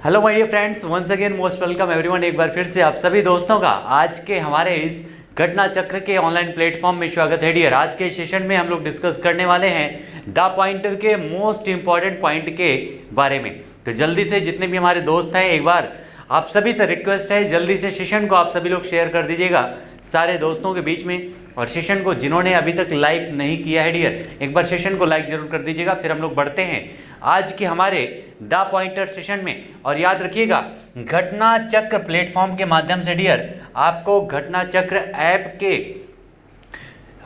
Hello my dear friends, once again most welcome everyone. एक बार फिर से आप सभी दोस्तों का आज के हमारे इस घटना चक्र के ऑनलाइन प्लेटफॉर्म में स्वागत है डियर। आज के सेशन में हम लोग डिस्कस करने वाले हैं द पॉइंटर के मोस्ट इंपॉर्टेंट पॉइंट के बारे में। तो जल्दी से जितने भी हमारे दोस्त हैं, एक बार आप सभी से रिक्वेस्ट है, जल्दी से सेशन को आप सभी लोग शेयर कर दीजिएगा सारे दोस्तों के बीच में। और सेशन को जिन्होंने अभी तक लाइक नहीं किया है डियर, एक बार सेशन को लाइक जरूर कर दीजिएगा। फिर हम लोग बढ़ते हैं आज के हमारे द पॉइंटर सेशन में। और याद रखिएगा, घटना चक्र प्लेटफॉर्म के माध्यम से डियर आपको घटना चक्र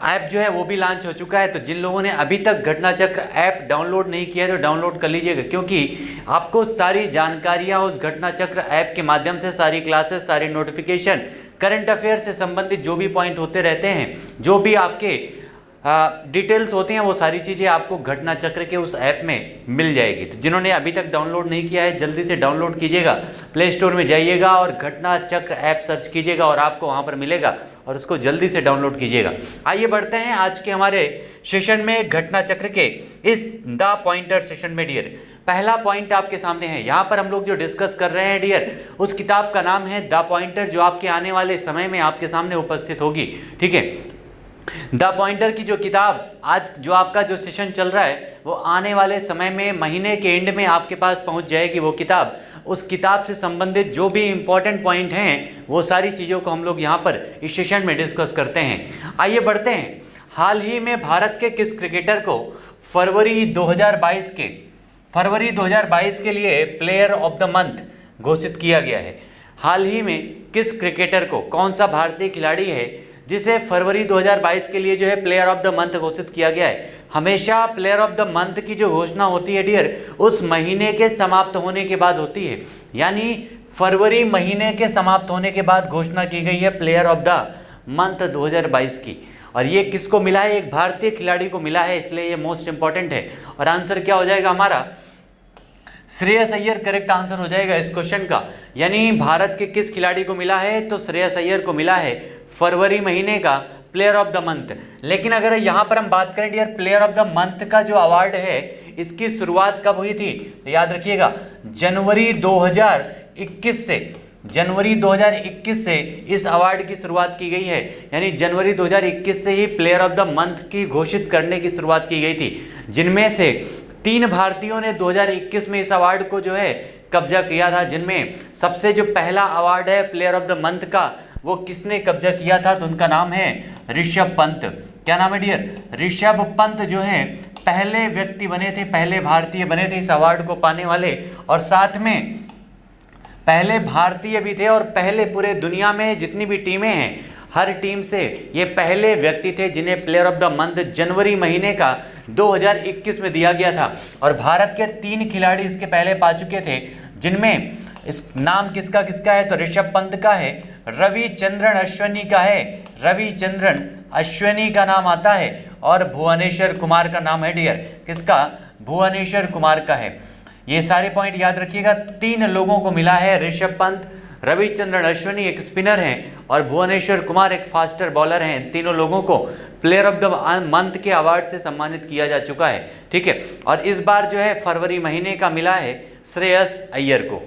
ऐप जो है वो भी लॉन्च हो चुका है। तो जिन लोगों ने अभी तक घटना चक्र ऐप डाउनलोड नहीं किया है तो डाउनलोड कर लीजिएगा, क्योंकि आपको सारी जानकारियां उस घटना चक्र ऐप के माध्यम से, सारी क्लासेस, सारी नोटिफिकेशन, करंट अफेयर से संबंधित जो भी पॉइंट होते रहते हैं, जो भी आपके डिटेल्स होती हैं, वो सारी चीज़ें आपको घटना चक्र के उस ऐप में मिल जाएगी। तो जिन्होंने अभी तक डाउनलोड नहीं किया है जल्दी से डाउनलोड कीजिएगा, प्ले स्टोर में जाइएगा और घटना चक्र ऐप सर्च कीजिएगा और आपको वहाँ पर मिलेगा और उसको जल्दी से डाउनलोड कीजिएगा। आइए बढ़ते हैं आज के हमारे सेशन में घटना चक्र के इस द पॉइंटर सेशन में डियर। पहला पॉइंट आपके सामने है, यहाँ पर हम लोग जो डिस्कस कर रहे हैं डियर, उस किताब का नाम है द पॉइंटर, जो आपके आने वाले समय में आपके सामने उपस्थित होगी। ठीक है, द पॉइंटर की जो किताब आज जो आपका जो सेशन चल रहा है वो आने वाले समय में महीने के एंड में आपके पास पहुंच जाएगी वो किताब। उस किताब से संबंधित जो भी इंपॉर्टेंट पॉइंट हैं वो सारी चीज़ों को हम लोग यहाँ पर इस सेशन में डिस्कस करते हैं। आइए बढ़ते हैं। हाल ही में भारत के किस क्रिकेटर को फरवरी 2022 के लिए प्लेयर ऑफ द मंथ घोषित किया गया है? हाल ही में किस क्रिकेटर को, कौन सा भारतीय खिलाड़ी है जिसे फरवरी 2022 के लिए जो है प्लेयर ऑफ द मंथ घोषित किया गया है? हमेशा प्लेयर ऑफ द मंथ की जो घोषणा होती है डियर, उस महीने के समाप्त होने के बाद होती है। यानी फरवरी महीने के समाप्त होने के बाद घोषणा की गई है प्लेयर ऑफ द मंथ 2022 की। और ये किसको मिला है? एक भारतीय खिलाड़ी को मिला है, इसलिए ये मोस्ट इंपॉर्टेंट है। और आंसर क्या हो जाएगा हमारा? श्रेयस अय्यर करेक्ट आंसर हो जाएगा इस क्वेश्चन का। यानी भारत के किस खिलाड़ी को मिला है? तो श्रेयस अय्यर को मिला है फरवरी महीने का प्लेयर ऑफ द मंथ। लेकिन अगर यहाँ पर हम बात करें dear, player of the month का जो अवार्ड है इसकी शुरुआत कब हुई थी? तो याद रखिएगा, जनवरी 2021 से इस अवार्ड की शुरुआत की गई है। यानी जनवरी 2021 से ही प्लेयर ऑफ द मंथ की घोषित करने की शुरुआत की गई थी, जिनमें से 3 भारतीयों ने 2021 में इस अवार्ड को जो है कब्जा किया था। जिनमें सबसे जो पहला अवार्ड है प्लेयर ऑफ द मंथ का, वो किसने कब्जा किया था? तो उनका नाम है ऋषभ पंत। क्या नाम है डियर? ऋषभ पंत जो है पहले व्यक्ति बने थे, पहले भारतीय बने थे इस अवार्ड को पाने वाले, और साथ में पहले भारतीय भी थे और पहले पूरे दुनिया में जितनी भी टीमें हैं हर टीम से ये पहले व्यक्ति थे जिन्हें प्लेयर ऑफ द मंथ जनवरी महीने का 2021 में दिया गया था। और भारत के 3 खिलाड़ी इसके पहले पा चुके थे, जिनमें इस नाम किसका किसका है? तो ऋषभ पंत का है, रविचंद्रन अश्विनी का है, रविचंद्रन अश्विनी का नाम आता है, और भुवनेश्वर कुमार का नाम है डियर। किसका? भुवनेश्वर कुमार का है। ये सारे पॉइंट याद रखिएगा, 3 लोगों को मिला है, ऋषभ पंत, रविचंद्रन अश्विनी एक स्पिनर हैं और भुवनेश्वर कुमार एक फास्टर बॉलर हैं। तीनों लोगों को प्लेयर ऑफ द मंथ के अवार्ड से सम्मानित किया जा चुका है। ठीक है, और इस बार जो है फरवरी महीने का मिला है श्रेयस अय्यर को।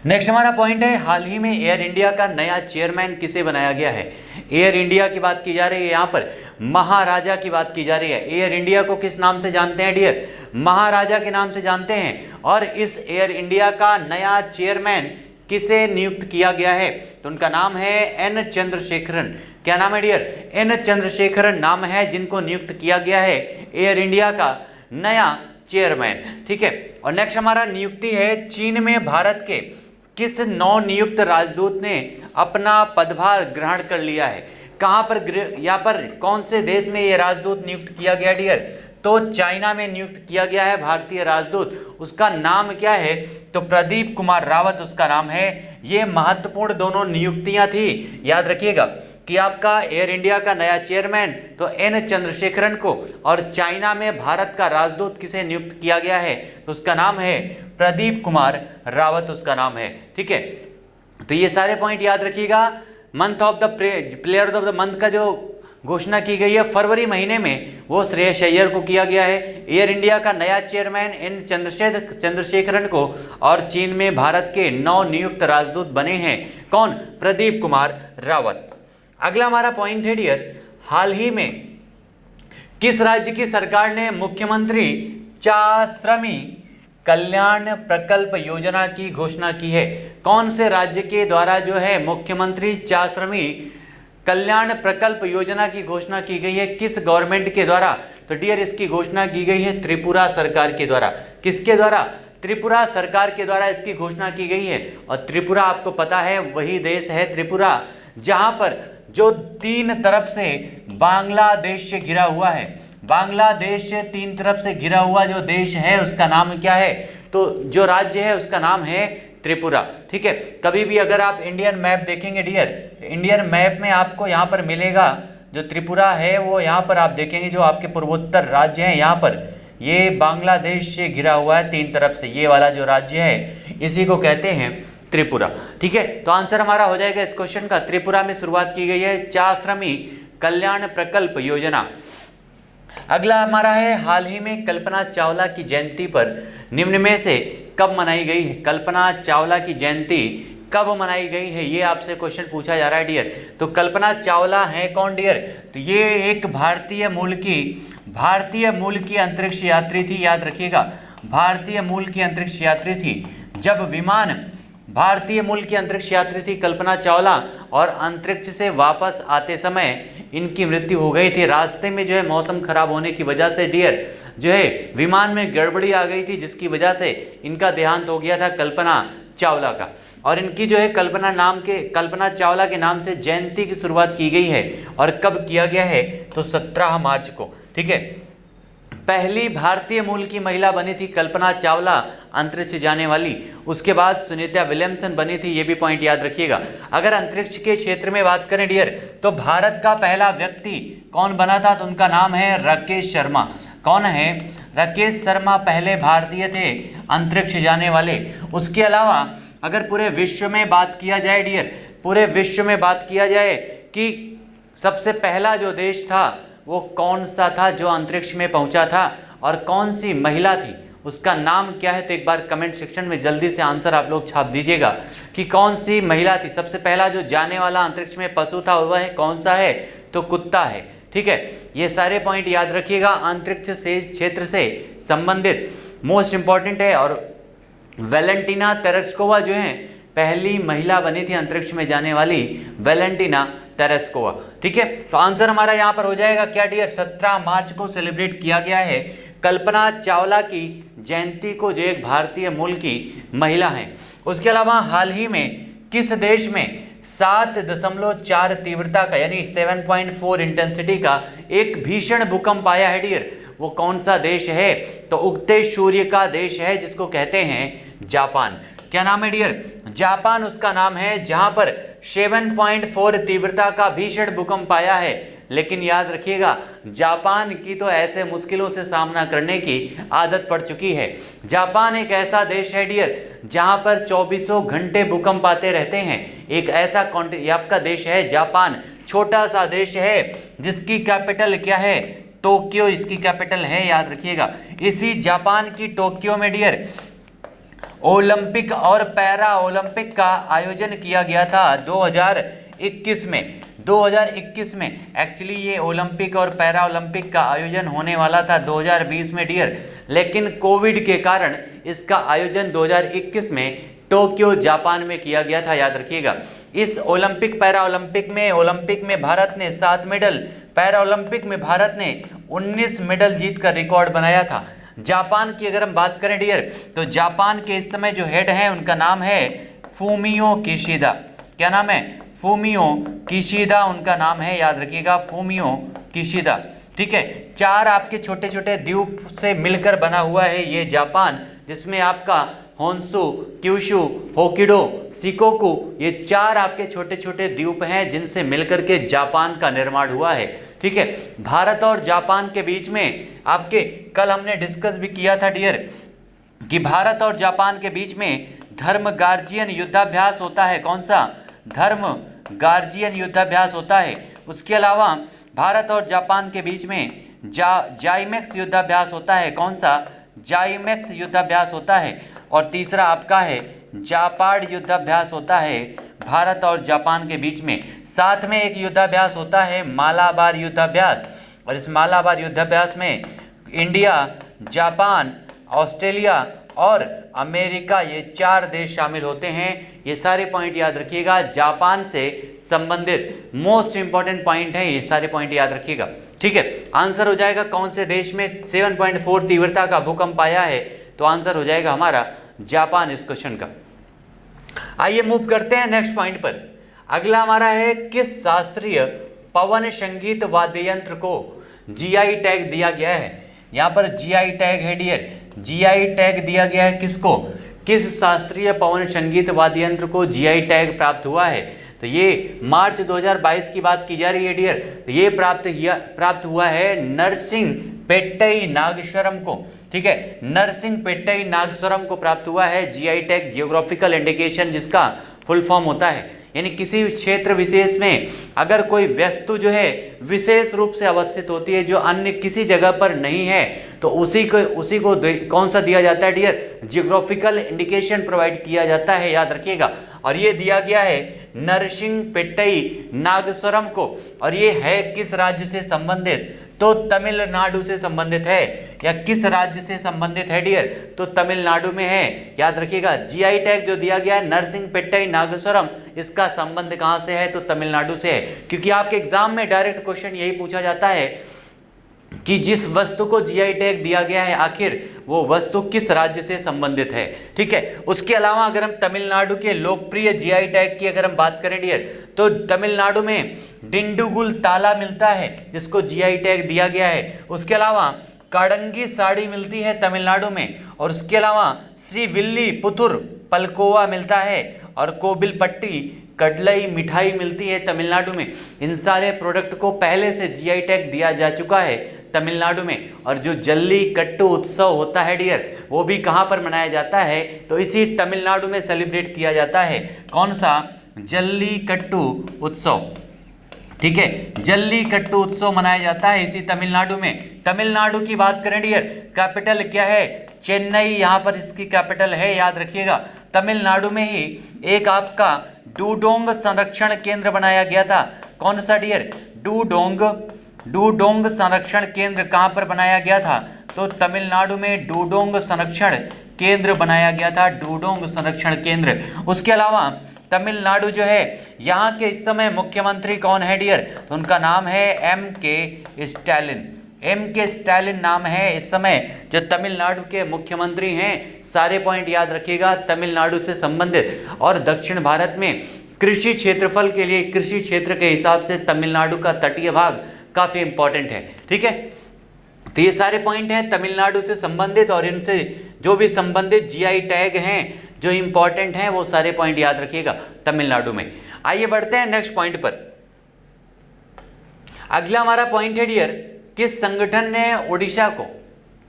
नेक्स्ट हमारा पॉइंट है, हाल ही में एयर इंडिया का नया चेयरमैन किसे बनाया गया है? एयर इंडिया की बात की जा रही है, यहाँ पर महाराजा की बात की जा रही है। एयर इंडिया को किस नाम से जानते हैं डियर? महाराजा के नाम से जानते हैं। और इस एयर इंडिया का नया चेयरमैन किसे नियुक्त किया गया है? तो उनका नाम है एन चंद्रशेखरन। क्या नाम है डियर? एन चंद्रशेखरन नाम है जिनको नियुक्त किया गया है एयर इंडिया का नया चेयरमैन। ठीक है, और नेक्स्ट हमारा नियुक्ति है, चीन में भारत के किस नवनियुक्त राजदूत ने अपना पदभार ग्रहण कर लिया है? कहाँ पर, यहाँ पर कौन से देश में ये राजदूत नियुक्त किया गया डियर? तो चाइना में नियुक्त किया गया है भारतीय राजदूत। उसका नाम क्या है? तो प्रदीप कुमार रावत उसका नाम है। ये महत्वपूर्ण दोनों नियुक्तियां थी, याद रखिएगा कि आपका एयर इंडिया का नया चेयरमैन तो एन चंद्रशेखरन को, और चाइना में भारत का राजदूत किसे नियुक्त किया गया है? तो उसका नाम है प्रदीप कुमार रावत उसका नाम है। ठीक है, तो ये सारे पॉइंट याद रखिएगा। Month of the player of the month का जो घोषणा की गई है फरवरी महीने में, वो श्रेयस अय्यर को किया गया है। एयर इंडिया का नया चेयरमैन एन चंद्रशेखरन को, और चीन में भारत के नव नियुक्त राजदूत बने हैं कौन? प्रदीप कुमार रावत। अगला हमारा पॉइंट है डियर, हाल ही में किस राज्य की सरकार ने मुख्यमंत्री चाश्रमी कल्याण प्रकल्प योजना की घोषणा की है? कौन से राज्य के द्वारा जो है मुख्यमंत्री चाश्रमी कल्याण प्रकल्प योजना की घोषणा की गई है? किस गवर्नमेंट के द्वारा? तो डियर इसकी घोषणा की गई है त्रिपुरा सरकार के द्वारा। किसके द्वारा? त्रिपुरा सरकार के द्वारा इसकी घोषणा की गई है। और त्रिपुरा आपको पता है वही देश है त्रिपुरा जहां पर जो तीन तरफ से बांग्लादेश से घिरा हुआ है। बांग्लादेश से तीन तरफ से घिरा हुआ जो देश है उसका नाम क्या है? तो जो राज्य है उसका नाम है त्रिपुरा। ठीक है, कभी भी अगर आप इंडियन मैप देखेंगे डियर, तो इंडियन मैप में आपको यहाँ पर मिलेगा जो त्रिपुरा है वो यहाँ पर आप देखेंगे जो आपके पूर्वोत्तर राज्य हैं यहाँ पर ये बांग्लादेश से घिरा हुआ है तीन तरफ से, ये वाला जो राज्य है इसी को कहते हैं त्रिपुरा। ठीक है, तो आंसर हमारा हो जाएगा इस क्वेश्चन का, त्रिपुरा में शुरुआत की गई है चाश्रमी कल्याण प्रकल्प योजना। अगला हमारा है, हाल ही में कल्पना चावला की जयंती पर निम्न में से कब मनाई गई है? कल्पना चावला की जयंती कब मनाई गई है, ये आपसे क्वेश्चन पूछा जा रहा है डियर। तो कल्पना चावला है कौन डियर? तो ये एक भारतीय मूल की अंतरिक्ष यात्री थी, याद रखिएगा, भारतीय मूल की अंतरिक्ष यात्री थी। जब विमान भारतीय मूल की अंतरिक्ष यात्री थी कल्पना चावला, और अंतरिक्ष से वापस आते समय इनकी मृत्यु हो गई थी। रास्ते में जो है मौसम खराब होने की वजह से डियर जो है विमान में गड़बड़ी आ गई थी, जिसकी वजह से इनका देहांत हो गया था कल्पना चावला का। और इनकी जो है कल्पना चावला के नाम से जयंती की शुरुआत की गई है। और कब किया गया है? तो 17 मार्च को। ठीक है, पहली भारतीय मूल की महिला बनी थी कल्पना चावला अंतरिक्ष जाने वाली। उसके बाद सुनीता विलियमसन बनी थी, ये भी पॉइंट याद रखिएगा। अगर अंतरिक्ष के क्षेत्र में बात करें डियर, तो भारत का पहला व्यक्ति कौन बना था? तो उनका नाम है राकेश शर्मा। कौन है? राकेश शर्मा पहले भारतीय थे अंतरिक्ष जाने वाले। उसके अलावा अगर पूरे विश्व में बात किया जाए डियर, पूरे विश्व में बात किया जाए कि सबसे पहला जो देश था वो कौन सा था जो अंतरिक्ष में पहुंचा था, और कौन सी महिला थी, उसका नाम क्या है? तो एक बार कमेंट सेक्शन में जल्दी से आंसर आप लोग छाप दीजिएगा कि कौन सी महिला थी। सबसे पहला जो जाने वाला अंतरिक्ष में पशु था वह है कौन सा है? तो कुत्ता है। ठीक है, ये सारे पॉइंट याद रखिएगा, अंतरिक्ष से क्षेत्र से संबंधित मोस्ट इंपॉर्टेंट है। और वैलेंटिना तेरेस्कोवा जो है पहली महिला बनी थी अंतरिक्ष में जाने वाली, वैलेंटिना तेरेस्कोवा। ठीक है, तो आंसर हमारा यहाँ पर हो जाएगा क्या डियर? 17 मार्च को सेलिब्रेट किया गया है कल्पना चावला की जयंती को, जो एक भारतीय मूल की महिला हैं। उसके अलावा हाल ही में किस देश में 7.4 तीव्रता का यानी 7.4 इंटेंसिटी का एक भीषण भूकंप आया है डियर? वो कौन सा देश है? तो उगते सूर्य का देश है जिसको कहते हैं जापान। क्या नाम है डियर? जापान उसका नाम है, जहां पर 7.4 तीव्रता का भीषण भूकंप आया है। लेकिन याद रखिएगा जापान की तो ऐसे मुश्किलों से सामना करने की आदत पड़ चुकी है। जापान एक ऐसा देश है डियर जहां पर 24 घंटे भूकंप आते रहते हैं। एक ऐसा आपका देश है जापान, छोटा सा देश है जिसकी कैपिटल क्या है? टोक्यो इसकी कैपिटल है, याद रखिएगा। इसी जापान की टोक्यो में डियर ओलंपिक और पैरा ओलंपिक का आयोजन किया गया था 2021 में। 2021 में एक्चुअली ये ओलंपिक और पैरा ओलंपिक का आयोजन होने वाला था 2020 में डियर, लेकिन कोविड के कारण इसका आयोजन 2021 में टोक्यो जापान में किया गया था, याद रखिएगा। इस ओलंपिक पैरा ओलंपिक में भारत ने 7 मेडल, पैरा ओलंपिक में भारत ने 19 मेडल जीतकर रिकॉर्ड बनाया था। जापान की अगर हम बात करें डियर, तो जापान के इस समय जो हेड हैं उनका नाम है फूमियो किशिदा। क्या नाम है? फूमियो किशिदा उनका नाम है, याद रखिएगा, फूमियो किशिदा। ठीक है, 4 आपके छोटे छोटे द्वीप से मिलकर बना हुआ है ये जापान, जिसमें आपका होन्शु, क्यूशु, होकिडो, शिकोकू, ये 4 आपके छोटे छोटे द्वीप हैं जिनसे मिलकर के जापान का निर्माण हुआ है। ठीक है, भारत और जापान के बीच में आपके कल हमने डिस्कस भी किया था डियर कि भारत और जापान के बीच में धर्म गार्जियन युद्धाभ्यास होता है। कौन सा? धर्म गार्जियन युद्धाभ्यास होता है। उसके अलावा भारत और जापान के बीच में जाइमेक्स युद्धाभ्यास होता है। कौन सा? जाइमेक्स युद्धाभ्यास होता है। और तीसरा आपका है जापाड युद्धाभ्यास होता है भारत और जापान के बीच में। साथ में एक युद्धाभ्यास होता है मालाबार युद्धाभ्यास, और इस मालाबार युद्धाभ्यास में इंडिया, जापान, ऑस्ट्रेलिया और अमेरिका, ये 4 देश शामिल होते हैं। ये सारे पॉइंट याद रखिएगा, जापान से संबंधित मोस्ट इंपॉर्टेंट पॉइंट है, ये सारे पॉइंट याद रखिएगा। ठीक है, आंसर हो जाएगा कौन से देश में 7.4 तीव्रता का भूकंप आया है, तो आंसर हो जाएगा हमारा जापान इस क्वेश्चन का। आइए मूव करते हैं नेक्स्ट पॉइंट पर। अगला हमारा है किस शास्त्रीय पवन संगीत वाद्य यंत्र को जीआई टैग दिया गया है। यहाँ पर जीआई टैग है डियर, जीआई टैग दिया गया है किसको? किस शास्त्रीय पवन संगीत वाद्य यंत्र को जीआई टैग प्राप्त हुआ है? तो ये मार्च 2022 की बात की जा रही है डियर। तो ये प्राप्त हुआ है नरसिंह पेट्टई नागेश्वरम को। ठीक है, नरसिंह पेट्टई नागेश्वरम को प्राप्त हुआ है जीआई टैग, जियोग्राफिकल इंडिकेशन, जिसका फुल फॉर्म होता है। यानी किसी क्षेत्र विशेष में अगर कोई वस्तु जो है विशेष रूप से अवस्थित होती है जो अन्य किसी जगह पर नहीं है, तो उसी को कौन सा दिया जाता है डियर? जियोग्राफिकल इंडिकेशन प्रोवाइड किया जाता है, याद रखिएगा। और ये दिया गया है नरसिंह पेट्टई नागेश्वरम को, और ये है किस राज्य से संबंधित? तो तमिलनाडु से संबंधित है। या किस राज्य से संबंधित है डियर? तो तमिलनाडु में है, याद रखिएगा। जीआई टैग जो दिया गया है नरसिंह पेट्टई नागेश्वरम, इसका संबंध कहां से है? तो तमिलनाडु से है। क्योंकि आपके एग्जाम में डायरेक्ट क्वेश्चन यही पूछा जाता है कि जिस वस्तु को जीआई टैग दिया गया है आखिर वो वस्तु किस राज्य से संबंधित है। ठीक है, उसके अलावा अगर हम तमिलनाडु के लोकप्रिय जीआई टैग की अगर हम बात करें डियर, तो तमिलनाडु में डिंडुगुल ताला मिलता है जिसको जीआई टैग दिया गया है। उसके अलावा काडंगी साड़ी मिलती है तमिलनाडु में, और उसके अलावा श्री विल्ली पुथुर पलकोवा मिलता है, और कोबिलपट्टी कडलई मिठाई मिलती है तमिलनाडु में। इन सारे प्रोडक्ट को पहले से जीआई टैग दिया जा चुका है तमिलनाडु में। और जो जल्लीकट्टू उत्सव होता है डियर, वो भी कहाँ पर मनाया जाता है? तो इसी तमिलनाडु में सेलिब्रेट किया जाता है। कौन सा? जल्लीकट्टू उत्सव। ठीक है, जल्लीकट्टू उत्सव मनाया जाता है इसी तमिलनाडु में। तमिलनाडु की बात करें डियर, कैपिटल क्या है? चेन्नई, यहाँ पर इसकी कैपिटल है, याद रखिएगा। तमिलनाडु में ही एक आपका डूडोंग संरक्षण केंद्र बनाया गया था। कौन सा डियर? डूडोंग संरक्षण केंद्र कहाँ पर बनाया गया था? तो तमिलनाडु में डूडोंग संरक्षण केंद्र बनाया गया था, डूडोंग संरक्षण केंद्र। उसके अलावा तमिलनाडु जो है, यहाँ के इस समय मुख्यमंत्री कौन है डियर? तो उनका नाम है M.K. स्टैलिन। M.K. स्टैलिन नाम है इस समय जो तमिलनाडु के मुख्यमंत्री हैं। सारे पॉइंट याद रखिएगा तमिलनाडु से संबंधित। और दक्षिण भारत में कृषि क्षेत्रफल के लिए, कृषि क्षेत्र के हिसाब से तमिलनाडु का तटीय भाग काफ़ी इंपॉर्टेंट है। ठीक है, तो ये सारे पॉइंट हैं तमिलनाडु से संबंधित, और इनसे जो भी संबंधित जीआई टैग हैं जो इंपॉर्टेंट हैं वो सारे पॉइंट याद रखिएगा तमिलनाडु में। आइए बढ़ते हैं नेक्स्ट पॉइंट पर। अगला हमारा पॉइंट है डियर, किस संगठन ने ओडिशा को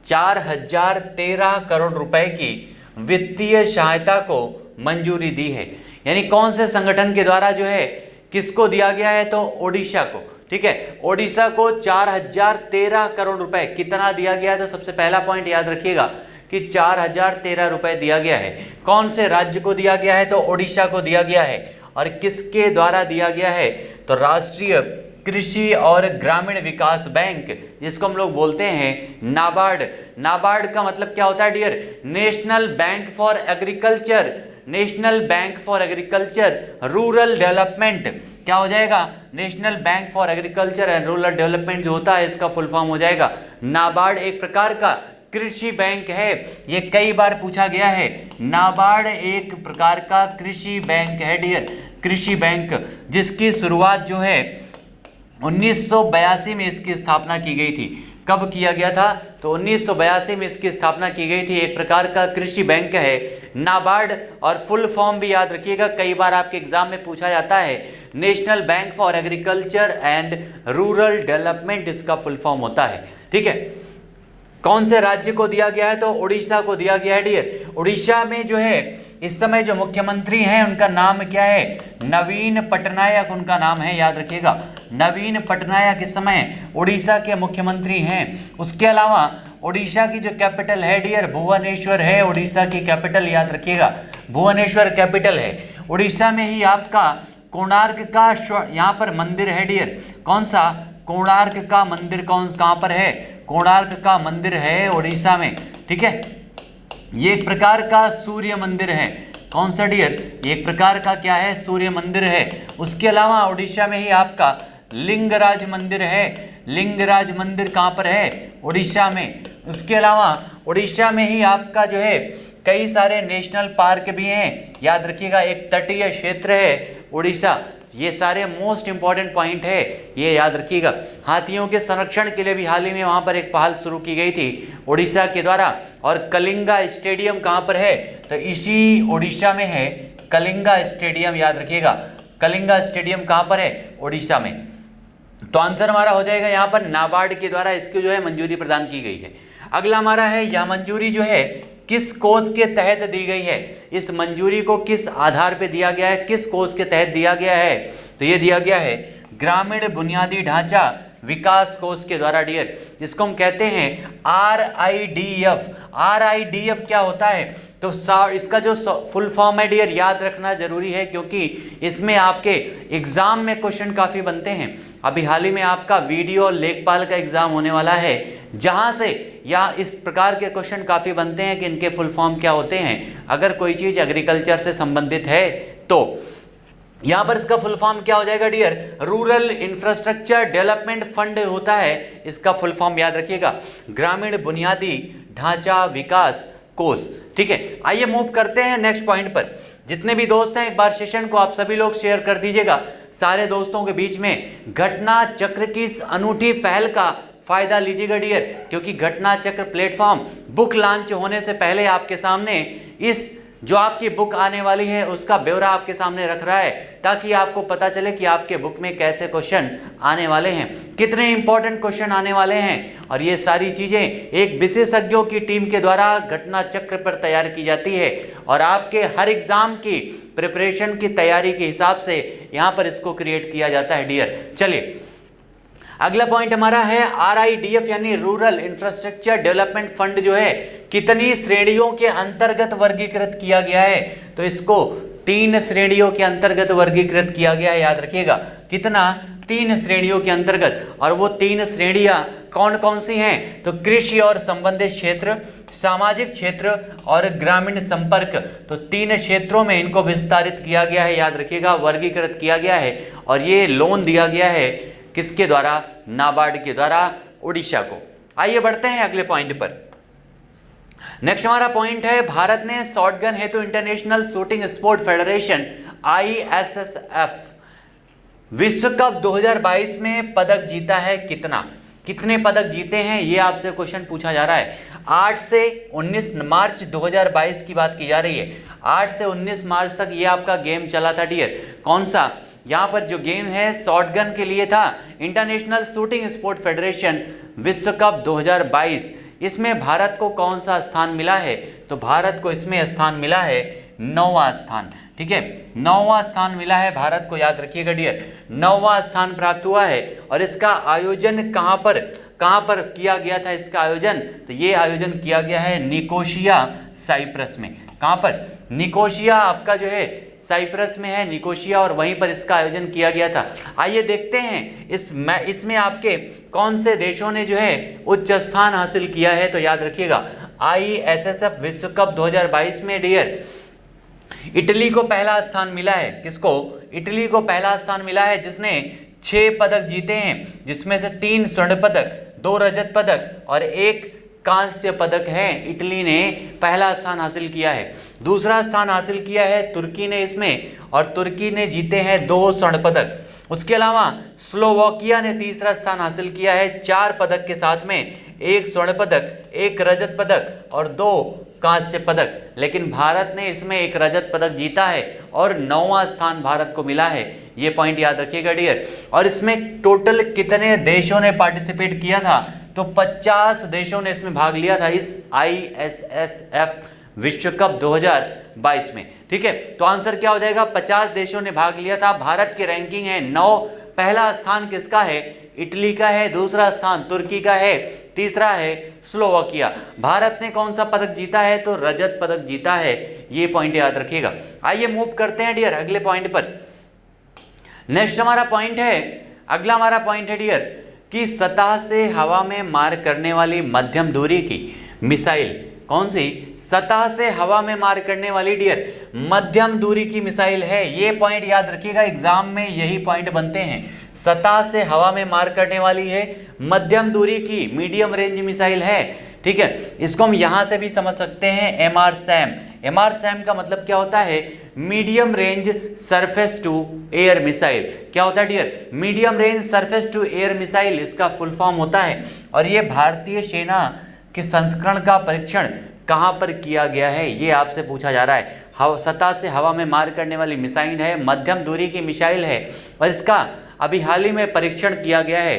4013 करोड़ रुपए की वित्तीय सहायता को मंजूरी दी है? यानी कौन से संगठन के द्वारा जो है किसको दिया गया है? तो ओडिशा को। ठीक है, ओडिशा को 4013 करोड़ रुपए कितना दिया गया है? तो सबसे पहला पॉइंट याद रखिएगा कि 4013 रुपए दिया गया है। कौन से राज्य को दिया गया है? तो ओडिशा को दिया गया है। और किसके द्वारा दिया गया है? तो राष्ट्रीय कृषि और ग्रामीण विकास बैंक, जिसको हम लोग बोलते हैं नाबार्ड। नाबार्ड का मतलब क्या होता है dear? National bank for agriculture, national bank for agriculture rural development. क्या हो जाएगा? National bank for agriculture and rural development जो होता है इसका फुल फॉर्म हो जाएगा नाबार्ड। एक प्रकार का कृषि बैंक है, ये कई बार पूछा गया है। नाबार्ड एक प्रकार का कृषि बैंक है डियर, कृषि बैंक, जिसकी शुरुआत जो है 1982 में इसकी स्थापना की गई थी। कब किया गया था? तो 1982 में इसकी स्थापना की गई थी। एक प्रकार का कृषि बैंक है नाबार्ड। और फुल फॉर्म भी याद रखिएगा, कई बार आपके एग्जाम में पूछा जाता है। National bank for agriculture and rural development इसका फुल फॉर्म होता है। ठीक है, कौन से राज्य को दिया गया है? तो उड़ीसा को दिया गया है डियर। उड़ीसा में जो है इस समय जो मुख्यमंत्री हैं उनका नाम क्या है? नवीन पटनायक उनका नाम है, याद रखिएगा। नवीन पटनायक इस समय उड़ीसा के मुख्यमंत्री हैं। उसके अलावा उड़ीसा की जो कैपिटल है डियर भुवनेश्वर है, उड़ीसा की कैपिटल याद रखिएगा भुवनेश्वर कैपिटल है। उड़ीसा में ही आपका कोणार्क का यहाँ पर मंदिर है डियर। कौन सा? कोणार्क का मंदिर कहाँ पर है? कोणार्क का मंदिर है उड़ीसा में, ठीक है। ये एक प्रकार का सूर्य मंदिर है। कौन सा डियर? ये एक प्रकार का क्या है? सूर्य मंदिर है। उसके अलावा उड़ीसा में ही आपका लिंगराज मंदिर है। लिंगराज मंदिर कहाँ पर है? उड़ीसा में। उसके अलावा उड़ीसा में ही आपका जो है कई सारे नेशनल पार्क भी हैं, याद रखिएगा। एक तटीय क्षेत्र है उड़ीसा। ये सारे मोस्ट इंपॉर्टेंट पॉइंट है, ये याद रखिएगा। हाथियों के संरक्षण के लिए भी हाल ही में वहाँ पर एक पहल शुरू की गई थी उड़ीसा के द्वारा। और कलिंगा स्टेडियम कहाँ पर है? तो इसी उड़ीसा में है कलिंगा स्टेडियम, याद रखिएगा। कलिंगा स्टेडियम कहाँ पर है? उड़ीसा में। तो आंसर हमारा हो जाएगा यहाँ पर नाबार्ड के द्वारा इसकी जो है मंजूरी प्रदान की गई है। अगला हमारा है यह मंजूरी जो है किस कोष के तहत दी गई है? इस मंजूरी को किस आधार पे दिया गया है, किस कोष के तहत दिया गया है? तो ये दिया गया है ग्रामीण बुनियादी ढांचा विकास कोष के द्वारा डियर, जिसको हम कहते हैं RIDF। RIDF क्या होता है? तो इसका जो फुल फॉर्म है डियर याद रखना जरूरी है, क्योंकि इसमें आपके एग्जाम में क्वेश्चन काफ़ी बनते हैं। अभी हाल ही में आपका वीडियो और लेखपाल का एग्जाम होने वाला है, जहां से या इस प्रकार के क्वेश्चन काफ़ी बनते हैं कि इनके फुल फॉर्म क्या होते हैं। अगर कोई चीज़ एग्रीकल्चर से संबंधित है तो यहाँ पर इसका फुल फॉर्म क्या हो जाएगा dear? Rural infrastructure development fund होता है इसका फुल फॉर्म, याद रखिएगा। ग्रामीण बुनियादी ढांचा विकास कोष, ठीक है। आइए मूव करते हैं नेक्स्ट पॉइंट पर। जितने भी दोस्त हैं एक बार सेशन को आप सभी लोग शेयर कर दीजिएगा सारे दोस्तों के बीच में। घटना चक्र की इस अनूठी पहल का फायदा लीजिएगा डियर, क्योंकि घटना चक्र प्लेटफॉर्म बुक लॉन्च होने से पहले आपके सामने इस जो आपकी बुक आने वाली है उसका ब्यौरा आपके सामने रख रहा है, ताकि आपको पता चले कि आपके बुक में कैसे क्वेश्चन आने वाले हैं, कितने इंपॉर्टेंट क्वेश्चन आने वाले हैं। और ये सारी चीज़ें एक विशेषज्ञों की टीम के द्वारा घटना चक्र पर तैयार की जाती है, और आपके हर एग्जाम की प्रिपरेशन की तैयारी के हिसाब से यहाँ पर इसको क्रिएट किया जाता है डियर। चलिए अगला पॉइंट हमारा है RIDF यानी रूरल इंफ्रास्ट्रक्चर डेवलपमेंट फंड जो है कितनी श्रेणियों के अंतर्गत वर्गीकृत किया गया है? तो इसको 3 श्रेणियों के अंतर्गत वर्गीकृत किया गया है, याद रखिएगा। कितना? 3 श्रेणियों के अंतर्गत। और वो 3 श्रेणियां कौन कौन सी हैं? तो कृषि और संबंधित क्षेत्र, सामाजिक क्षेत्र और ग्रामीण संपर्क। तो 3 क्षेत्रों में इनको विस्तारित किया गया है, याद रखिएगा, वर्गीकृत किया गया है। और ये लोन दिया गया है किसके द्वारा? नाबार्ड के द्वारा उड़ीसा को। आइए बढ़ते हैं अगले पॉइंट पर। नेक्स्ट हमारा पॉइंट है भारत ने शॉटगन हेतु international shooting sport federation ISSF विश्व कप 2022 में पदक जीता है कितना? कितने पदक जीते हैं ये आपसे क्वेश्चन पूछा जा रहा है। 8 से 19 मार्च 2022 की बात की जा रही है। 8 से 19 मार्च तक ये आपका गेम चला था डियर। कौन सा? यहाँ पर जो गेम है शॉटगन के लिए था, इंटरनेशनल शूटिंग स्पोर्ट फेडरेशन विश्व कप 2022। इसमें भारत को कौन सा स्थान मिला है? तो भारत को इसमें स्थान मिला है 9वां स्थान, ठीक है। 9वां स्थान मिला है भारत को, याद रखिएगा डियर। 9वां स्थान प्राप्त हुआ है। और इसका आयोजन कहाँ पर किया गया था? इसका आयोजन, तो ये आयोजन किया गया है निकोशिया साइप्रस में। कहाँ पर? निकोशिया आपका जो है साइप्रस में है निकोशिया, और वहीं पर इसका आयोजन किया गया था। आइए देखते हैं इसमें आपके कौन से देशों ने जो है उच्च स्थान हासिल किया है। तो याद रखिएगा ISSF विश्व कप 2022 में डियर इटली को पहला स्थान मिला है। किसको? इटली को पहला स्थान मिला है, जिसने 6 पदक जीते हैं, जिसमें से 3 स्वर्ण पदक, 2 रजत पदक और 1 कांस्य पदक है। इटली ने पहला स्थान हासिल किया है। दूसरा स्थान हासिल किया है तुर्की ने इसमें, और तुर्की ने जीते हैं 2 स्वर्ण पदक। उसके अलावा स्लोवाकिया ने तीसरा स्थान हासिल किया है 4 पदक के साथ में, 1 स्वर्ण पदक, 1 रजत पदक और 2 कांस्य पदक। लेकिन भारत ने इसमें 1 रजत पदक जीता है और 9वां स्थान भारत को मिला है। ये पॉइंट याद रखिएगा डियर। और इसमें टोटल कितने देशों ने पार्टिसिपेट किया था? तो 50 देशों ने इसमें भाग लिया था इस ISSF विश्व कप 2022 में। ठीक है, तो आंसर क्या हो जाएगा, 50 देशों ने भाग लिया था। भारत की रैंकिंग है 9, पहला स्थान किसका है, इटली का है, दूसरा स्थान तुर्की का है, तीसरा है स्लोवाकिया। भारत ने कौन सा पदक जीता है, तो रजत पदक जीता है, ये पॉइंट याद रखिएगा। आइए मूव करते हैं डियर अगले पॉइंट पर। नेक्स्ट हमारा पॉइंट है, अगला हमारा पॉइंट है डियर कि सतह से हवा में मार करने वाली मध्यम दूरी की मिसाइल कौन सी, सतह से हवा में मार करने वाली डियर मध्यम दूरी की मिसाइल है। ये पॉइंट याद रखिएगा, एग्जाम में यही पॉइंट बनते हैं। सतह से हवा में मार करने वाली है, मध्यम दूरी की मीडियम रेंज मिसाइल है। ठीक है, इसको हम यहां से भी समझ सकते हैं MRSAM। MRSAM का मतलब क्या होता है, medium range surface to air missile. क्या होता है dear, medium range surface to air missile, इसका फुल फॉर्म होता है। और ये भारतीय सेना के संस्करण का परीक्षण कहां पर किया गया है, ये आपसे पूछा जा रहा है। सतह से हवा में मार करने वाली मिसाइल है, मध्यम दूरी की मिसाइल है, और इसका अभी हाल ही में परीक्षण किया गया है।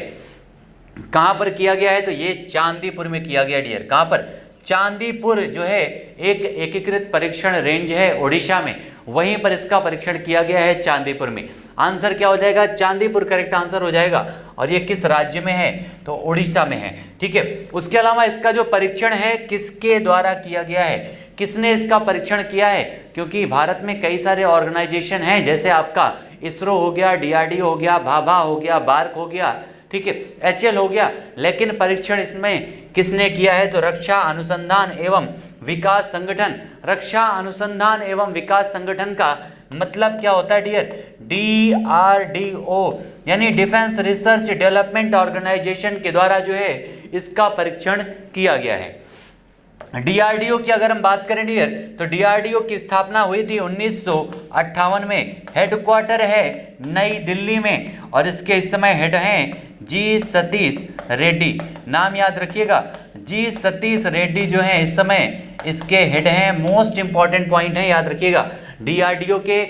कहां पर किया गया है, तो ये चांदीपुर में किया गया डियर। कहां पर, चांदीपुर जो है एक एकीकृत परीक्षण रेंज है उड़ीसा में, वहीं पर इसका परीक्षण किया गया है चांदीपुर में। आंसर क्या हो जाएगा, चांदीपुर करेक्ट आंसर हो जाएगा। और ये किस राज्य में है, तो उड़ीसा में है। ठीक है, उसके अलावा इसका जो परीक्षण है किसके द्वारा किया गया है, किसने इसका परीक्षण किया है, क्योंकि भारत में कई सारे ऑर्गेनाइजेशन हैं, जैसे आपका इसरो हो गया, DRDO हो गया, भाभा हो गया, बार्क हो गया, ठीक है, HL हो गया, लेकिन परीक्षण इसमें किसने किया है, तो रक्षा अनुसंधान एवं विकास संगठन। रक्षा अनुसंधान एवं विकास संगठन का मतलब क्या होता है डियर, DRDO यानी डिफेंस रिसर्च डेवलपमेंट ऑर्गेनाइजेशन के द्वारा जो है इसका परीक्षण किया गया है। DRDO की अगर हम बात करें डियर, तो DRDO की स्थापना हुई थी 1958 में। हेडक्वार्टर है नई दिल्ली में, और इसके इस समय हेड हैं G सतीश रेड्डी। नाम याद रखिएगा, G सतीश रेड्डी जो है इस समय इसके हेड हैं। मोस्ट इंपॉर्टेंट पॉइंट है, याद रखिएगा। DRDO के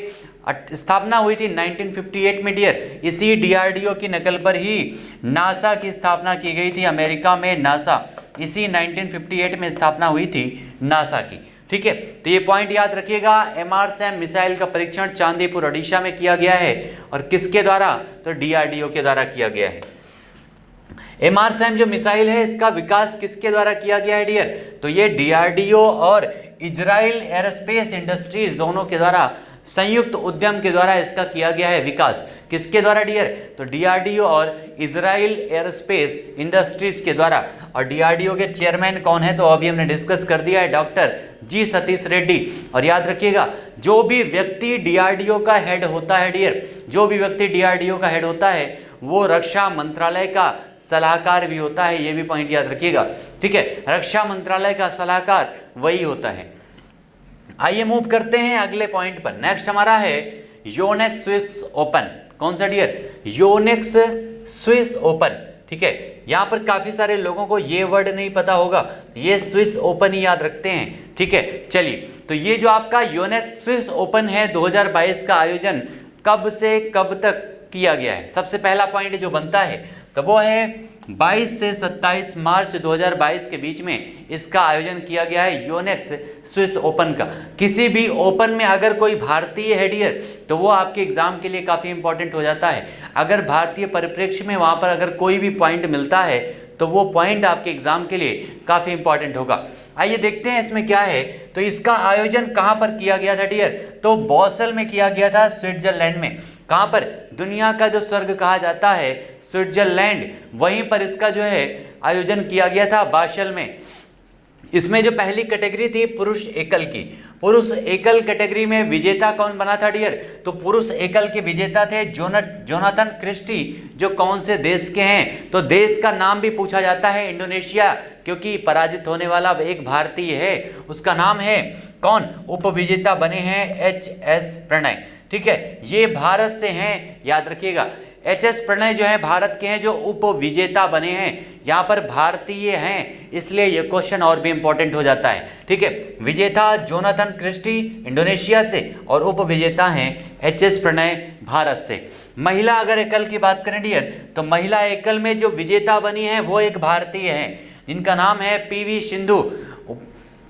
स्थापना हुई थी 1958 में डियर। इसी DRDO की नकल पर ही नासा की स्थापना की गई थी अमेरिका में। नासा इसी 1958 में स्थापना हुई थी नासा की। ठीक है, तो ये पॉइंट याद रखिएगा। MRSAM मिसाइल का परीक्षण चांदीपुर ओडिशा में किया गया है, और किसके द्वारा, तो DRDO के द्वारा किया गया है। MRSAM जो मिसाइल है इसका विकास किसके द्वारा किया गया है डियर, तो ये DRDO और इजराइल एरोस्पेस इंडस्ट्रीज दोनों के द्वारा संयुक्त उद्यम के द्वारा इसका किया गया है विकास। किसके द्वारा डियर, तो DRDO और इजराइल एरोस्पेस इंडस्ट्रीज के द्वारा। और DRDO के चेयरमैन कौन है, तो अभी हमने डिस्कस कर दिया है, डॉक्टर G सतीश रेड्डी। और याद रखिएगा, जो भी व्यक्ति DRDO का हेड होता है डियर, जो भी व्यक्ति DRDO का हेड होता है वो रक्षा मंत्रालय का सलाहकार भी होता है, ये भी पॉइंट याद रखिएगा। ठीक है, रक्षा मंत्रालय का सलाहकार वही होता है। आइए मूव करते हैं अगले पॉइंट पर। नेक्स्ट हमारा है योनेक्स स्विस ओपन। कौन सा डियर, योनेक्स स्विस ओपन। ठीक है, यहाँ पर काफी सारे लोगों को ये वर्ड नहीं पता होगा, ये स्विस ओपन ही याद रखते हैं। ठीक है, चलिए, तो ये जो आपका योनेक्स स्विस ओपन है 2022 का आयोजन कब से कब तक किया गया है। सबसे पहला पॉइंट जो बनता है तो वो है 22 से 27 मार्च 2022 के बीच में इसका आयोजन किया गया है, योनेक्स स्विस ओपन का। किसी भी ओपन में अगर कोई भारतीय है डियर, तो वो आपके एग्जाम के लिए काफ़ी इंपॉर्टेंट हो जाता है। अगर भारतीय परिप्रेक्ष्य में वहाँ पर अगर कोई भी पॉइंट मिलता है तो वो पॉइंट आपके एग्जाम के लिए काफ़ी इंपॉर्टेंट होगा। आइए देखते हैं इसमें क्या है। तो इसका आयोजन कहाँ पर किया गया था डियर, तो बॉसल में किया गया था, स्विट्जरलैंड में। कहाँ पर, दुनिया का जो स्वर्ग कहा जाता है स्विट्जरलैंड, वहीं पर इसका जो है आयोजन किया गया था, बासल में। इसमें जो पहली कैटेगरी थी पुरुष एकल की, पुरुष एकल कैटेगरी में विजेता कौन बना था डियर, तो पुरुष एकल के विजेता थे जोनाथन क्रिस्टी, जो कौन से देश के हैं, तो देश का नाम भी पूछा जाता है इंडोनेशिया, क्योंकि पराजित होने वाला एक भारतीय है, उसका नाम है कौन, उपविजेता बने हैं HS प्रणय। ठीक है, ये भारत से हैं, याद रखिएगा। एच.एस. प्रणय जो है भारत के हैं जो उप विजेता बने हैं, यहाँ पर भारतीय हैं, इसलिए ये क्वेश्चन और भी इंपॉर्टेंट हो जाता है। ठीक है, विजेता जोनाथन क्रिस्टी इंडोनेशिया से और उप विजेता हैं एच.एस. प्रणय भारत से। महिला अगर एकल की बात करें डियर, तो महिला एकल में जो विजेता बनी है वो एक भारतीय है, जिनका नाम है पीवी सिंधु।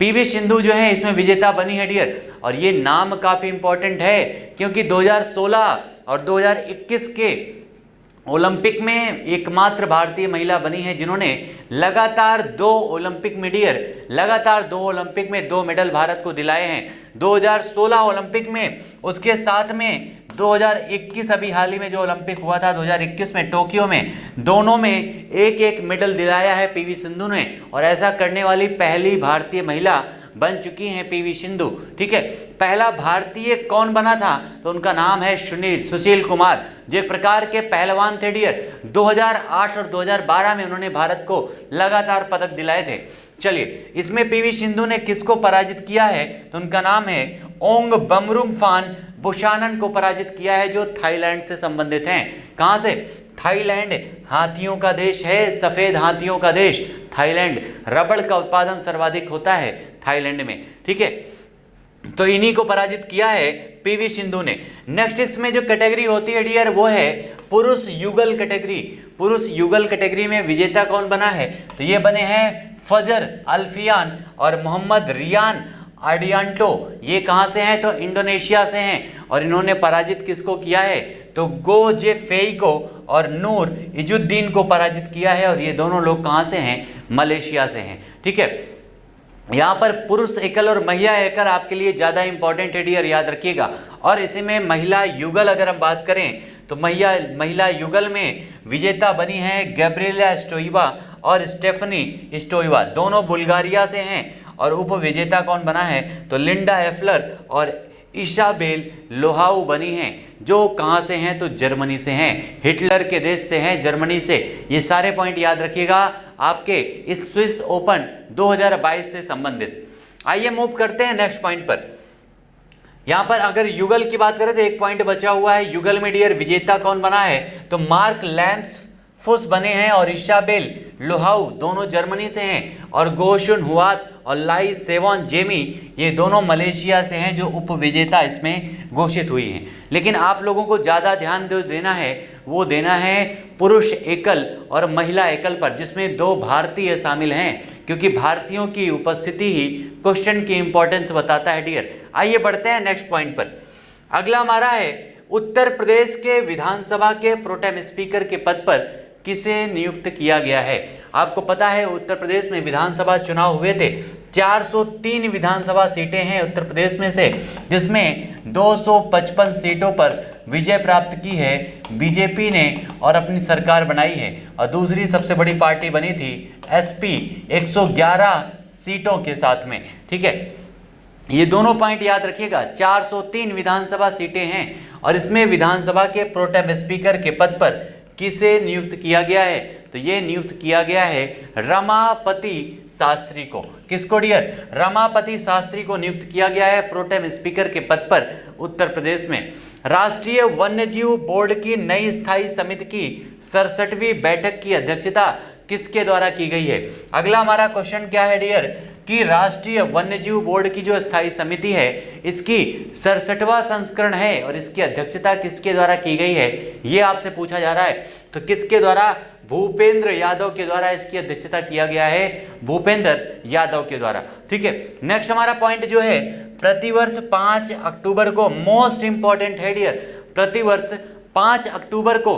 पीवी सिंधु जो है इसमें विजेता बनी है डियर, और ये नाम काफी इंपॉर्टेंट है क्योंकि 2016 और 2021 के ओलंपिक में एकमात्र भारतीय महिला बनी है जिन्होंने लगातार 2 ओलंपिक में डियर, लगातार 2 ओलंपिक में 2 मेडल भारत को दिलाए हैं। 2016 ओलंपिक में, उसके साथ में 2021 अभी हाल ही में जो ओलंपिक हुआ था 2021 में टोक्यो में, दोनों में एक एक मेडल दिलाया है पीवी सिंधु ने, और ऐसा करने वाली पहली भारतीय महिला बन चुकी हैं पीवी सिंधु। ठीक है, पहला भारतीय कौन बना था, तो उनका नाम है सुशील कुमार, जो एक प्रकार के पहलवान थे डियर। 2008 और 2012 में उन्होंने भारत को लगातार पदक दिलाए थे। चलिए, इसमें पीवी सिंधु ने किसको पराजित किया है, तो उनका नाम है ओंग बमरुंगफान बुशानन को पराजित किया है, जो थाईलैंड से संबंधित हैं। कहां से? थाईलैंड हाथियों का देश है, सफेद हाथियों का देश थाईलैंड। रबड़ का उत्पादन सर्वाधिक होता है थाईलैंड में। ठीक है, तो इन्हीं को पराजित किया है पीवी सिंधु ने। नेक्स्ट इसमें जो कैटेगरी होती है डियर वो है पुरुष युगल कैटेगरी। पुरुष युगल कैटेगरी में विजेता कौन बना है, तो ये बने हैं फजर अल्फियान और मोहम्मद रियान आर्डियांटो। ये कहाँ से हैं, तो इंडोनेशिया से हैं, और इन्होंने पराजित किसको किया है, तो गो जे फेई को और नूर इजुद्दीन को पराजित किया है, और ये दोनों लोग कहाँ से हैं, मलेशिया से हैं। ठीक है, यहाँ पर पुरुष एकल और महिला एकल आपके लिए ज़्यादा इंपॉर्टेंट है डियर, याद रखिएगा। और इसी में महिला युगल अगर हम बात करें तो महिला युगल में विजेता बनी है गैब्रिएला स्टोइवा और स्टेफनी स्टोइवा, दोनों बुल्गारिया से हैं। और उप विजेता कौन बना है, तो लिंडा एफलर और इसाबेल लोहाउ बनी हैं, जो कहाँ से हैं, तो जर्मनी से हैं, हिटलर के देश से हैं, जर्मनी से। ये सारे पॉइंट याद रखिएगा आपके इस स्विस ओपन 2022 से संबंधित। आइए मूव करते हैं नेक्स्ट पॉइंट पर। यहाँ पर अगर युगल की बात करें तो एक पॉइंट बचा हुआ है। युगल में डियर विजेता कौन बना है, तो मार्क लैम्स फुस बने हैं और इसाबेल लोहाउ दोनों जर्मनी से हैं, और गोशुन हुआत और लाई सेवॉन जेमी ये दोनों मलेशिया से हैं, जो उप विजेता इसमें घोषित हुई हैं। लेकिन आप लोगों को ज़्यादा ध्यान देना है, वो देना है पुरुष एकल और महिला एकल पर, जिसमें 2 भारतीय शामिल हैं, क्योंकि भारतीयों की उपस्थिति ही क्वेश्चन की इंपॉर्टेंस बताता है डियर। आइए बढ़ते हैं नेक्स्ट पॉइंट पर। अगला हमारा है उत्तर प्रदेश के विधानसभा के प्रोटेम स्पीकर के पद पर किसे नियुक्त किया गया है। आपको पता है उत्तर प्रदेश में विधानसभा चुनाव हुए थे, 403 विधानसभा सीटें हैं उत्तर प्रदेश में से, जिसमें 255 सीटों पर विजय प्राप्त की है बीजेपी ने और अपनी सरकार बनाई है, और दूसरी सबसे बड़ी पार्टी बनी थी एसपी 111 सीटों के साथ में। ठीक है, ये दोनों पॉइंट याद रखिएगा। 403 विधानसभा सीटें हैं, और इसमें विधानसभा के प्रोटेम स्पीकर के पद पर किसे नियुक्त किया गया है, तो ये नियुक्त किया गया है रमापति शास्त्री को। किसको डियर, रमापति शास्त्री को नियुक्त किया गया है प्रोटेम स्पीकर के पद पर उत्तर प्रदेश में। राष्ट्रीय वन्यजीव बोर्ड की नई स्थायी समिति की 67वीं बैठक की अध्यक्षता किसके द्वारा की गई है। अगला हमारा क्वेश्चन क्या है डियर, कि राष्ट्रीय वन्यजीव बोर्ड की जो स्थायी समिति है इसकी 67वां संस्करण है, और इसकी अध्यक्षता किसके द्वारा की गई है, ये आपसे पूछा जा रहा है। तो किसके द्वारा, भूपेंद्र यादव के द्वारा इसकी अध्यक्षता किया गया है, भूपेंद्र यादव के द्वारा। ठीक है, नेक्स्ट हमारा पॉइंट जो है, प्रतिवर्ष 5 अक्टूबर को, मोस्ट इंपॉर्टेंट है डियर, प्रतिवर्ष 5 अक्टूबर को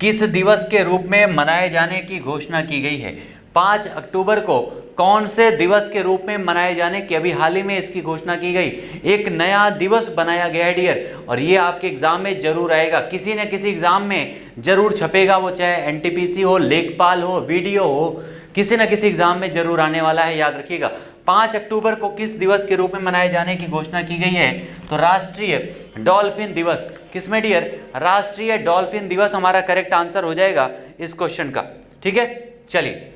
किस दिवस के रूप में मनाए जाने की घोषणा की गई है। 5 अक्टूबर को कौन से दिवस के रूप में मनाए जाने की अभी हाल ही में इसकी घोषणा की गई। एक नया दिवस बनाया गया है डियर, और ये आपके एग्जाम में जरूर आएगा, किसी न किसी एग्जाम में जरूर छपेगा, वो चाहे एनटीपीसी हो, लेखपाल हो, वीडियो हो, किसी न किसी एग्जाम में जरूर आने वाला है, याद रखिएगा। 5 अक्टूबर को किस दिवस के रूप में मनाए जाने की घोषणा की गई है, तो राष्ट्रीय डॉल्फिन दिवस। किसमें डियर, राष्ट्रीय डॉल्फिन दिवस हमारा करेक्ट आंसर हो जाएगा इस क्वेश्चन का। ठीक है, चलिए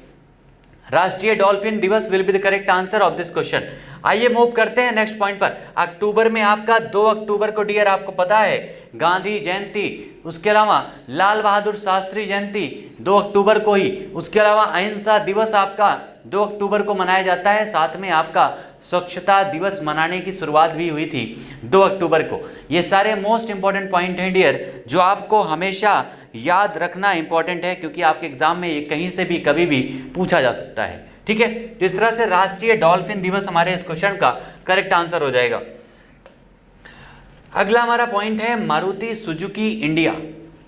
राष्ट्रीय डॉल्फिन दिवस will be the correct answer of this question. आइए मूव करते हैं नेक्स्ट पॉइंट पर। अक्टूबर में आपका 2 अक्टूबर को डियर आपको पता है गांधी जयंती, उसके अलावा लाल बहादुर शास्त्री जयंती 2 अक्टूबर को ही, उसके अलावा अहिंसा दिवस आपका 2 अक्टूबर को मनाया जाता है, साथ में आपका स्वच्छता दिवस मनाने की शुरुआत भी हुई थी 2 अक्टूबर को। ये सारे मोस्ट इंपॉर्टेंट पॉइंट हैं डियर जो आपको हमेशा याद रखना इंपॉर्टेंट है, क्योंकि आपके एग्जाम में ये कहीं से भी कभी भी पूछा जा सकता है। ठीक है, तो इस तरह से राष्ट्रीय डॉल्फिन दिवस हमारे इस क्वेश्चन का करेक्ट आंसर हो जाएगा। अगला हमारा पॉइंट है मारुति सुजुकी इंडिया।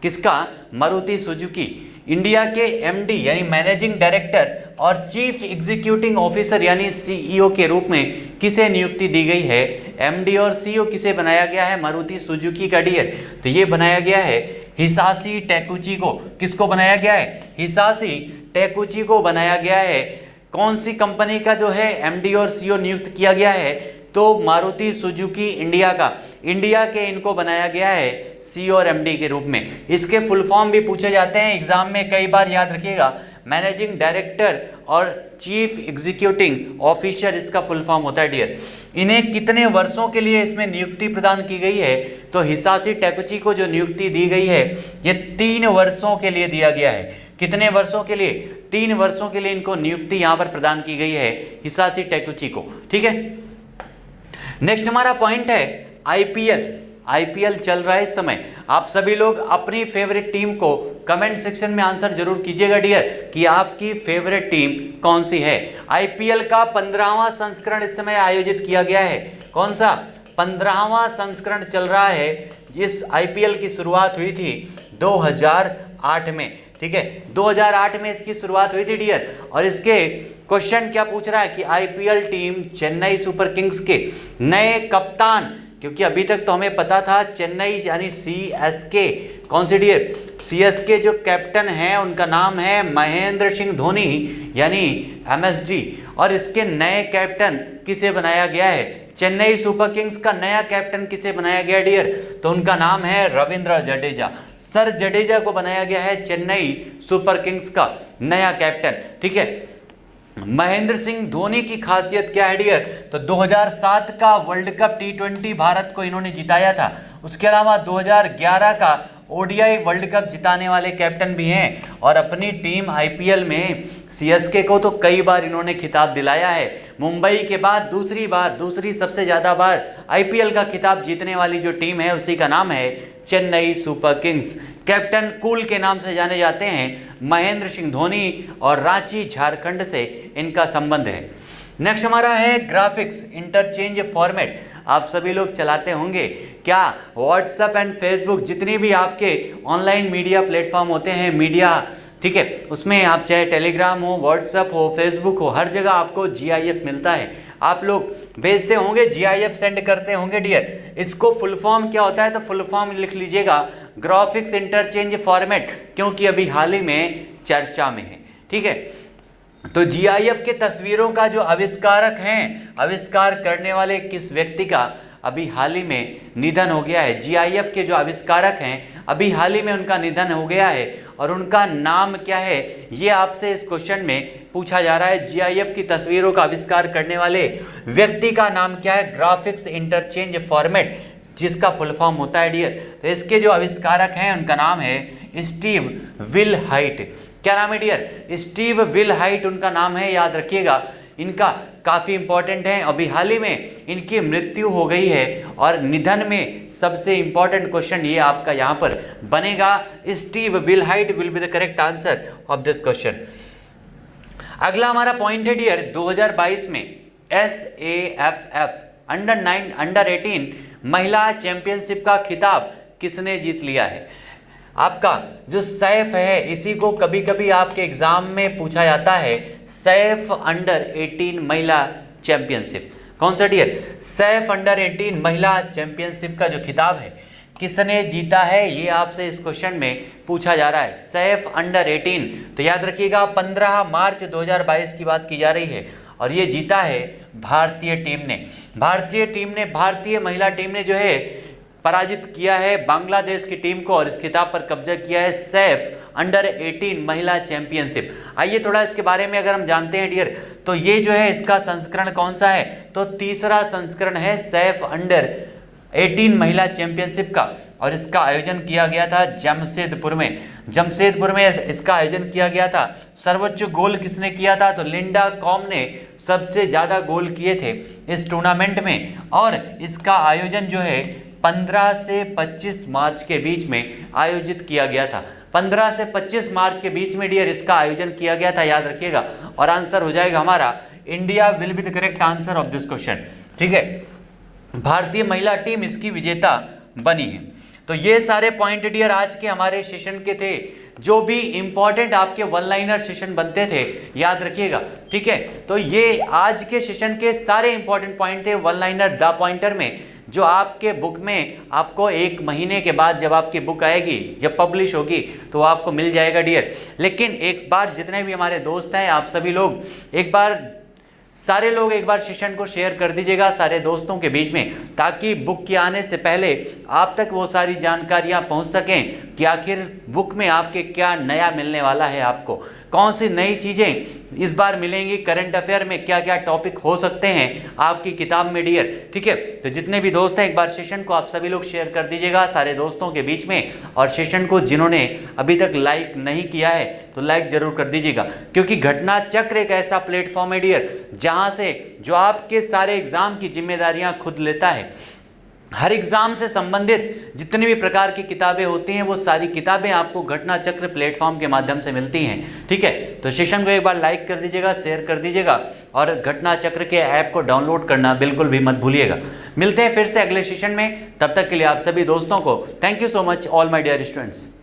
किसका? मारुति सुजुकी इंडिया के एमडी यानी मैनेजिंग डायरेक्टर और चीफ एग्जीक्यूटिव ऑफिसर यानी सीईओ के रूप में किसे नियुक्ति दी गई है? एमडी और सीईओ किसे बनाया गया है मारुति सुजुकी का डियर? तो ये बनाया गया है हिसाशी टेकुची को। किसको बनाया गया है? हिसाशी टेकुची को बनाया गया है। कौन सी कंपनी का जो है एमडी और सीईओ नियुक्त किया गया है? तो मारुति सुजुकी इंडिया का, इंडिया के इनको बनाया गया है सीईओ और एमडी के रूप में। इसके फुल फॉर्म भी पूछे जाते हैं एग्जाम में, कई बार याद रखिएगा। मैनेजिंग डायरेक्टर और चीफ एग्जीक्यूटिव ऑफिसर इसका फुल फॉर्म होता है डियर। इन्हें कितने वर्षों के लिए इसमें नियुक्ति प्रदान की गई है? तो हिसाशी टेकुची को जो नियुक्ति दी गई है ये 3 वर्षों के लिए दिया गया है। कितने वर्षों के लिए? 3 वर्षों के लिए इनको नियुक्ति यहाँ पर प्रदान की गई है हिसाशी टेकुची को। ठीक है, नेक्स्ट हमारा पॉइंट है आईपीएल। आईपीएल चल रहा है इस समय। आप सभी लोग अपनी फेवरेट टीम को कमेंट सेक्शन में आंसर जरूर कीजिएगा डियर कि आपकी फेवरेट टीम कौन सी है। आईपीएल का 15वां संस्करण इस समय आयोजित किया गया है। कौन सा? 15वां संस्करण चल रहा है। इस आईपीएल की शुरुआत हुई थी 2008 में। ठीक है, 2008 में इसकी शुरुआत हुई थी डियर। और इसके क्वेश्चन क्या पूछ रहा है कि IPL team Chennai super Kings के नए कप्तान, क्योंकि अभी तक तो हमें पता था चेन्नई यानी सीएसके, कौन सी डियर? सीएसके जो कैप्टन हैं उनका नाम है महेंद्र सिंह धोनी यानी एमएसडी। और इसके नए कैप्टन किसे बनाया गया है? चेन्नई सुपर किंग्स का नया कैप्टन किसे बनाया गया डियर? तो उनका नाम है रविंद्र जडेजा। सर जडेजा को बनाया गया है चेन्नई सुपर किंग्स का नया कैप्टन। ठीक है, महेंद्र सिंह धोनी की खासियत क्या है डियर? तो 2007 का वर्ल्ड कप T20 भारत को इन्होंने जिताया था। उसके अलावा 2011 का ओडीआई वर्ल्ड कप जिताने वाले कैप्टन भी हैं। और अपनी टीम आईपीएल में सीएसके को तो कई बार इन्होंने खिताब दिलाया है। मुंबई के बाद दूसरी सबसे ज़्यादा बार आईपीएल का खिताब जीतने वाली जो टीम है उसी का नाम है Chennai super Kings. Captain cool के नाम से जाने जाते हैं महेंद्र सिंह धोनी और रांची झारखंड से इनका संबंध है। नेक्स्ट हमारा है ग्राफिक्स इंटरचेंज फॉर्मेट। आप सभी लोग चलाते होंगे क्या? व्हाट्सएप एंड फेसबुक, जितनी भी आपके ऑनलाइन मीडिया प्लेटफॉर्म होते हैं मीडिया, ठीक है, उसमें आप चाहे टेलीग्राम हो, व्हाट्सएप हो, फेसबुक हो, हर जगह आपको GIF मिलता है। आप लोग भेजते होंगे, GIF सेंड करते होंगे डियर। इसको फुल फॉर्म क्या होता है? तो फुल फॉर्म लिख लीजिएगा ग्राफिक्स इंटरचेंज फॉर्मेट, क्योंकि अभी हाल ही में चर्चा में है। ठीक है, तो GIF के तस्वीरों का जो आविष्कारक हैं, आविष्कार करने वाले किस व्यक्ति का अभी हाल ही में निधन हो गया है? GIF के जो आविष्कारक हैं अभी हाल ही में उनका निधन हो गया है। और उनका नाम क्या है ये आपसे इस क्वेश्चन में पूछा जा रहा है। GIF की तस्वीरों का आविष्कार करने वाले व्यक्ति का नाम क्या है? ग्राफिक्स इंटरचेंज फॉर्मेट, जिसका फुल फॉर्म होता है डियर। तो इसके जो आविष्कारक हैं उनका नाम है स्टीव विल हाइट। क्या नाम है डियर? स्टीव विल हाइट उनका नाम है, याद रखिएगा। इनका काफ़ी इंपॉर्टेंट है। अभी हाल ही में इनकी मृत्यु हो गई है। और निधन में सबसे इंपॉर्टेंट क्वेश्चन ये आपका यहाँ पर बनेगा, Steve will height will be the correct answer of this question. अगला हमारा पॉइंट है डियर 2022 में SAFF अंडर 18 महिला चैंपियनशिप का खिताब किसने जीत लिया है? आपका जो सैफ है इसी को कभी कभी आपके एग्जाम में पूछा जाता है, सैफ अंडर 18 महिला चैंपियनशिप। कौन सा डियर? सैफ अंडर 18 महिला चैंपियनशिप का जो खिताब है किसने जीता है ये आपसे इस क्वेश्चन में पूछा जा रहा है। सैफ अंडर 18, तो याद रखिएगा 15 मार्च 2022 की बात की जा रही है। और ये जीता है भारतीय टीम ने। भारतीय महिला टीम ने जो है पराजित किया है बांग्लादेश की टीम को और इस खिताब पर कब्जा किया है सैफ अंडर 18 महिला चैंपियनशिप। आइए थोड़ा इसके बारे में अगर हम जानते हैं डियर, तो ये जो है इसका संस्करण कौन सा है, तो तीसरा संस्करण है सैफ अंडर 18 महिला चैंपियनशिप का, और इसका आयोजन किया गया था जमशेदपुर में इसका आयोजन किया गया था। सर्वोच्च गोल किसने किया था, तो लिंडा कॉम ने सबसे ज़्यादा गोल किए थे इस टूर्नामेंट में, और इसका आयोजन जो है 15 से 25 मार्च के बीच में आयोजित किया गया था। 15 से 25 मार्च के बीच में डियर इसका आयोजन किया गया था, याद रखिएगा। और आंसर हो जाएगा हमारा India will be the correct answer of this question. ठीक है, भारतीय महिला टीम इसकी विजेता बनी है। तो ये सारे पॉइंट डियर आज के हमारे सेशन के थे, जो भी इंपॉर्टेंट आपके वन लाइनर सेशन बनते थे, याद रखिएगा। ठीक है, तो ये आज के सेशन के सारे इंपॉर्टेंट पॉइंट थे वन लाइनर द पॉइंटर में, जो आपके बुक में आपको 1 महीने के बाद जब आपकी बुक आएगी, जब पब्लिश होगी, तो आपको मिल जाएगा डियर। लेकिन एक बार जितने भी हमारे दोस्त हैं, आप सभी लोग सारे लोग एक बार सेशन को शेयर कर दीजिएगा सारे दोस्तों के बीच में, ताकि बुक के आने से पहले आप तक वो सारी जानकारियां पहुंच सकें कि आखिर बुक में आपके क्या नया मिलने वाला है, आपको कौन सी नई चीज़ें इस बार मिलेंगी, करंट अफेयर में क्या क्या टॉपिक हो सकते हैं आपकी किताब में डियर। ठीक है, तो जितने भी दोस्त हैं एक बार सेशन को आप सभी लोग शेयर कर दीजिएगा सारे दोस्तों के बीच में, और सेशन को जिन्होंने अभी तक लाइक नहीं किया है तो लाइक जरूर कर दीजिएगा, क्योंकि घटना चक्र एक ऐसा प्लेटफॉर्म है डियर जहाँ से जो आपके सारे एग्जाम की जिम्मेदारियाँ खुद लेता है। हर एग्जाम से संबंधित जितनी भी प्रकार की किताबें होती हैं, वो सारी किताबें आपको घटना चक्र प्लेटफॉर्म के माध्यम से मिलती हैं। ठीक है, तो सेशन को एक बार लाइक कर दीजिएगा, शेयर कर दीजिएगा, और घटना चक्र के ऐप को डाउनलोड करना बिल्कुल भी मत भूलिएगा। मिलते हैं फिर से अगले सेशन में, तब तक के लिए आप सभी दोस्तों को thank you so much all my dear students.